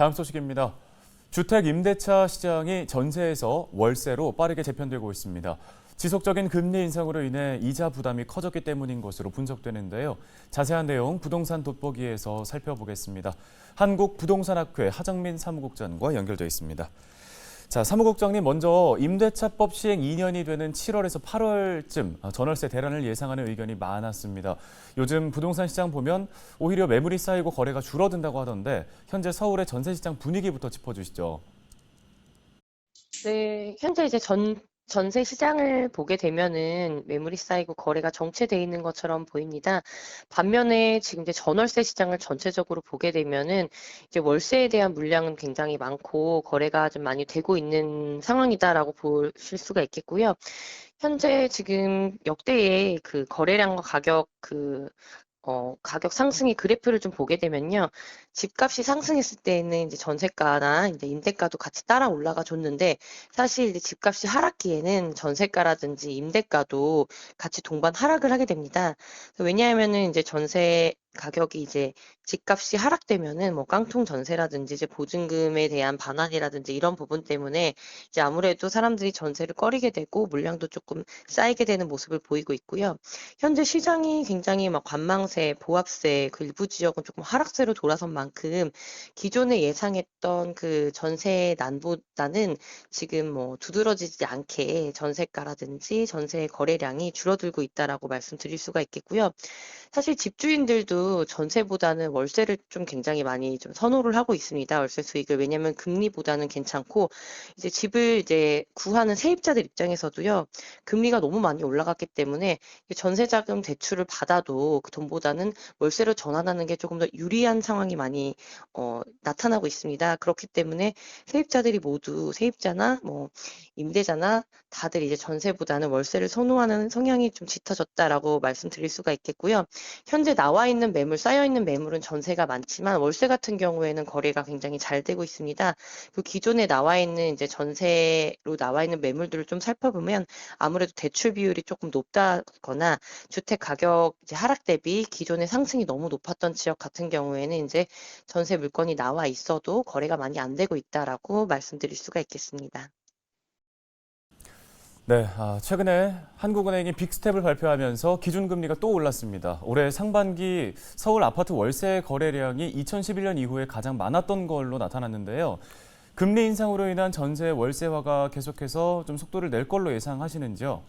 다음 소식입니다. 주택 임대차 시장이 전세에서 월세로 빠르게 재편되고 있습니다. 지속적인 금리 인상으로 인해 이자 부담이 커졌기 때문인 것으로 분석되는데요. 자세한 내용 부동산 돋보기에서 살펴보겠습니다. 한국부동산학회 하정민 사무국장과 연결돼 있습니다. 자, 사무국장님, 먼저 임대차법 시행 2년이 되는 7월에서 8월쯤 전월세 대란을 예상하는 의견이 많았습니다. 요즘 부동산 시장 보면 오히려 매물이 쌓이고 거래가 줄어든다고 하던데 현재 서울의 전세 시장 분위기부터 짚어주시죠. 네, 현재 이제 전세 시장을 보게 되면은 매물이 쌓이고 거래가 정체돼 있는 것처럼 보입니다. 반면에 지금 이제 전월세 시장을 전체적으로 보게 되면은 이제 월세에 대한 물량은 굉장히 많고 거래가 좀 많이 되고 있는 상황이다라고 보실 수가 있겠고요. 현재 지금 역대의 그 거래량과 가격 상승의 그래프를 좀 보게 되면요. 집값이 상승했을 때에는 이제 전세가나 이제 임대가도 같이 따라 올라가 줬는데 사실 이제 집값이 하락기에는 전세가라든지 임대가도 같이 동반 하락을 하게 됩니다. 왜냐하면은 이제 전세 가격이 이제 집값이 하락되면은 뭐 깡통 전세라든지 이제 보증금에 대한 반환이라든지 이런 부분 때문에 이제 아무래도 사람들이 전세를 꺼리게 되고 물량도 조금 쌓이게 되는 모습을 보이고 있고요. 현재 시장이 굉장히 막 관망세, 보합세, 그 일부 지역은 조금 하락세로 돌아선 만큼 기존에 예상했던 그 전세 난보다는 지금 뭐 두드러지지 않게 전세가라든지 전세 거래량이 줄어들고 있다라고 말씀드릴 수가 있겠고요. 사실 집주인들도 전세보다는 월세를 좀 굉장히 많이 좀 선호를 하고 있습니다. 월세 수익을. 왜냐면 금리보다는 괜찮고 이제 집을 이제 구하는 세입자들 입장에서도요. 금리가 너무 많이 올라갔기 때문에 전세자금 대출을 받아도 그 돈보다는 월세로 전환하는 게 조금 더 유리한 상황이 많이 나타나고 있습니다. 그렇기 때문에 세입자들이 모두 세입자나 뭐 임대자나 다들 이제 전세보다는 월세를 선호하는 성향이 좀 짙어졌다라고 말씀드릴 수가 있겠고요. 현재 나와 있는 매물, 쌓여 있는 매물은 전세가 많지만 월세 같은 경우에는 거래가 굉장히 잘 되고 있습니다. 그 기존에 나와 있는 이제 전세로 나와 있는 매물들을 좀 살펴보면 아무래도 대출 비율이 조금 높다거나 주택 가격 이제 하락 대비 기존의 상승이 너무 높았던 지역 같은 경우에는 이제 전세 물건이 나와 있어도 거래가 많이 안 되고 있다라고 말씀드릴 수가 있겠습니다. 네, 최근에 한국은행이 빅스텝을 발표하면서 기준금리가 또 올랐습니다. 올해 상반기 서울 아파트 월세 거래량이 2011년 이후에 가장 많았던 걸로 나타났는데요. 금리 인상으로 인한 전세 월세화가 계속해서 좀 속도를 낼 걸로 예상하시는지요?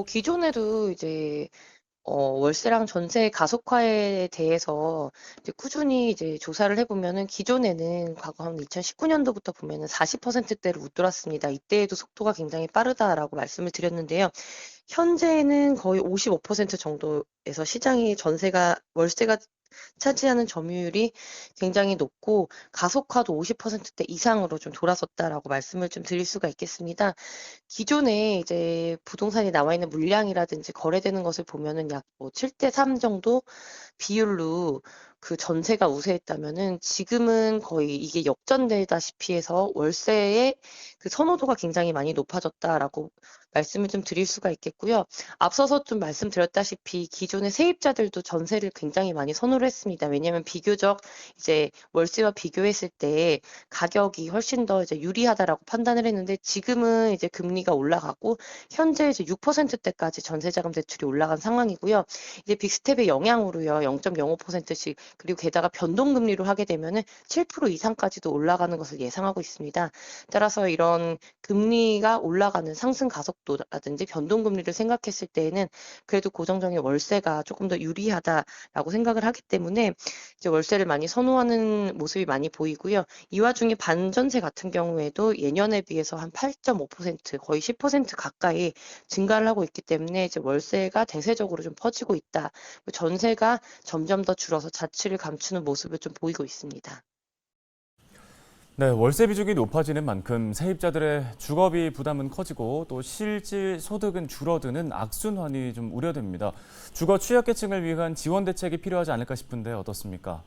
기존에도 이제 월세랑 전세 가속화에 대해서 이제 꾸준히 이제 조사를 해보면은 기존에는 과거 한 2019년도부터 보면은 40%대로 웃돌았습니다. 이때에도 속도가 굉장히 빠르다라고 말씀을 드렸는데요. 현재는 거의 55% 정도에서 시장이 월세가 차지하는 점유율이 굉장히 높고 가속화도 50%대 이상으로 좀 돌아섰다라고 말씀을 좀 드릴 수가 있겠습니다. 기존에 이제 부동산이 나와 있는 물량이라든지 거래되는 것을 보면은 약 뭐 7대3 정도 비율로 그 전세가 우세했다면은 지금은 거의 이게 역전되다시피 해서 월세의 그 선호도가 굉장히 많이 높아졌다라고 말씀을 좀 드릴 수가 있겠고요. 앞서서 좀 말씀드렸다시피 기존의 세입자들도 전세를 굉장히 많이 선호를 했습니다. 왜냐하면 비교적 이제 월세와 비교했을 때 가격이 훨씬 더 이제 유리하다라고 판단을 했는데 지금은 이제 금리가 올라가고 현재 이제 6%대까지 전세자금 대출이 올라간 상황이고요. 이제 빅스텝의 영향으로요. 0.05%씩 그리고 게다가 변동금리로 하게 되면은 7% 이상까지도 올라가는 것을 예상하고 있습니다. 따라서 이런 금리가 올라가는 상승 가속도라든지 변동금리를 생각했을 때에는 그래도 고정적인 월세가 조금 더 유리하다라고 생각을 하기 때문에 이제 월세를 많이 선호하는 모습이 많이 보이고요. 이 와중에 반전세 같은 경우에도 예년에 비해서 한 8.5% 거의 10% 가까이 증가를 하고 있기 때문에 이제 월세가 대세적으로 좀 퍼지고 있다. 전세가 점점 더 줄어서 자취를 감추는 모습을 좀 보이고 있습니다. 네, 월세 비중이 높아지는 만큼 세입자들의 주거비 부담은 커지고 또 실질 소득은 줄어드는 악순환이 좀 우려됩니다. 주거 취약계층을 위한 지원 대책이 필요하지 않을까 싶은데 어떻습니까?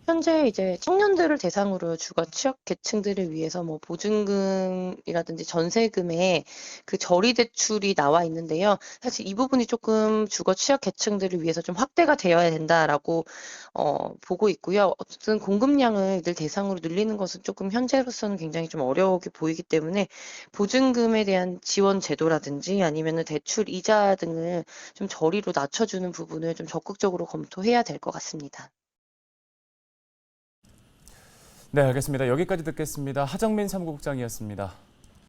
현재 이제 청년들을 대상으로 주거 취약 계층들을 위해서 뭐 보증금이라든지 전세금에 그 저리 대출이 나와 있는데요. 사실 이 부분이 조금 주거 취약 계층들을 위해서 좀 확대가 되어야 된다라고 보고 있고요. 어쨌든 공급량을 늘 대상으로 늘리는 것은 조금 현재로서는 굉장히 좀 어려워 보이기 때문에 보증금에 대한 지원 제도라든지 아니면은 대출 이자 등을 좀 저리로 낮춰주는 부분을 좀 적극적으로 검토해야 될 것 같습니다. 네, 알겠습니다. 여기까지 듣겠습니다. 하정민 사무국장이었습니다.